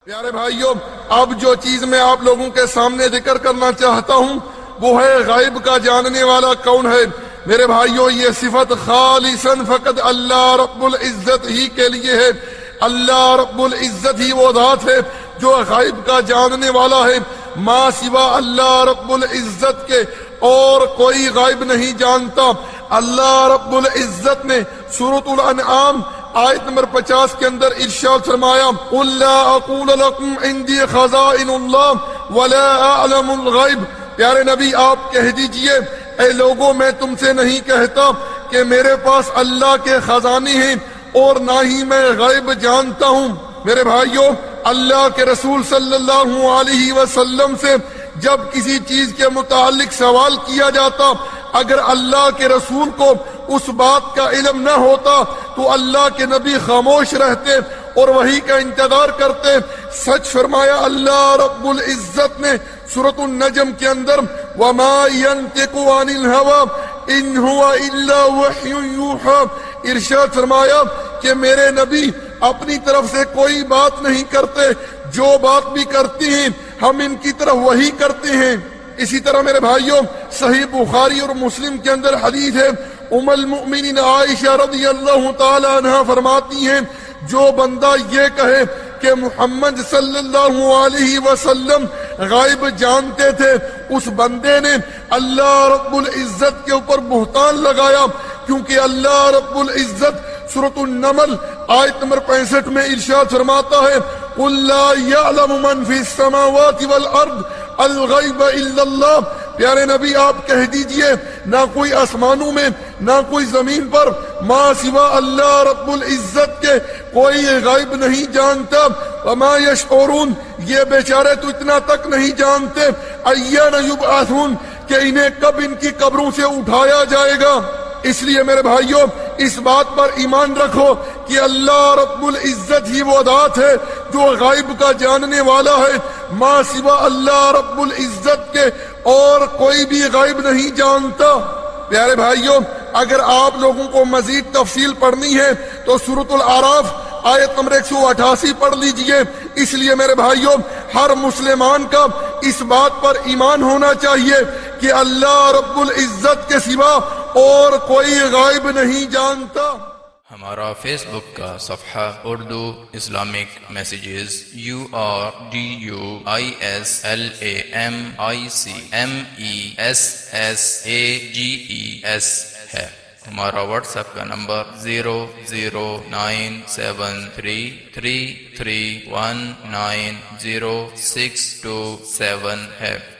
پیارے بھائیوں، اب جو چیز میں آپ لوگوں کے سامنے ذکر کرنا چاہتا ہوں وہ ہے غیب کا جاننے والا کون ہے۔ میرے بھائیوں، یہ صفت خالصاً فقط اللہ رب العزت ہی کے لیے ہے۔ اللہ رب العزت ہی وہ ذات ہے جو غیب کا جاننے والا ہے۔ ما سوا اللہ رب العزت کے اور کوئی غیب نہیں جانتا۔ اللہ رب العزت نے سورۃ الانعام آیت نمبر 50 کے اندر ارشاد فرمایا، قُلْ لَا أَقُولُ لَكُمْ عِنْدِي خَزَائِنُ اللَّهِ وَلَا أَعْلَمُ الْغَيْبَ۔ پیارے نبی آپ کہہ دیجئے، اے لوگوں، میں تم سے نہیں کہتا کہ میرے پاس اللہ کے خزانے ہیں اور نہ ہی میں غیب جانتا ہوں۔ میرے بھائیوں، اللہ کے رسول صلی اللہ علیہ وسلم سے جب کسی چیز کے متعلق سوال کیا جاتا، اگر اللہ کے رسول کو اس بات کا علم نہ ہوتا تو اللہ کے نبی خاموش رہتے اور وحی کا انتظار کرتے۔ سچ فرمایا اللہ رب العزت نے سورۃ النجم کے اندر، وَمَا يَنْطِقُ عَنِ الْهَوَىٰ إِنْ هُوَ إِلَّا وَحْيٌ يُوحَىٰ۔ ارشاد فرمایا کہ میرے نبی اپنی طرف سے کوئی بات نہیں کرتے، جو بات بھی کرتی ہیں ہم ان کی طرف وحی کرتے ہیں۔ اسی طرح میرے بھائیوں، صحیح بخاری اور مسلم کے اندر حدیث ہے، ام المؤمنین عائشہ رضی اللہ تعالی عنہا فرماتی ہیں، جو بندہ یہ کہے کہ محمد صلی اللہ علیہ وسلم غائب جانتے تھے، اس بندے نے اللہ رب العزت کے اوپر بہتان لگایا، کیونکہ اللہ رب العزت سورۃ النمل آیت نمبر 65 میں ارشاد فرماتا ہے، قُلْ لَا يَعْلَمُ مَنْ فِي السَّمَاوَاتِ وَالْأَرْضِ الْغَيْبَ إِلَّا اللَّهُ۔ پیارے نبی آپ کہہ دیجئے، نہ کوئی آسمانوں میں نہ کوئی زمین پر ما سوا اللہ رب العزت کے کوئی غیب نہیں جانتا۔ وما یشعرون، یہ بیچارے تو اتنا تک نہیں جانتے، ایان یبعثون، کہ انہیں کب ان کی قبروں سے اٹھایا جائے گا۔ اس لیے میرے بھائیوں، اس بات پر ایمان رکھو کہ اللہ رب العزت ہی وہ ذات ہے جو غیب کا جاننے والا ہے۔ ما سوا اللہ رب العزت کے اور کوئی بھی غیب نہیں جانتا۔ پیارے بھائیوں، اگر آپ لوگوں کو مزید تفصیل پڑھنی ہے تو سورۃ الاعراف آیت نمبر 188 پڑھ لیجئے۔ اس لیے میرے بھائیوں، ہر مسلمان کا اس بات پر ایمان ہونا چاہیے کہ اللہ رب العزت کے سوا اور کوئی غائب نہیں جانتا۔ ہمارا فیس بک کا صفحہ اردو اسلامک میسیجز URDUISLAMICMESSAGES ہے۔ ہمارا واٹس ایپ کا نمبر 0097333190627 ہے۔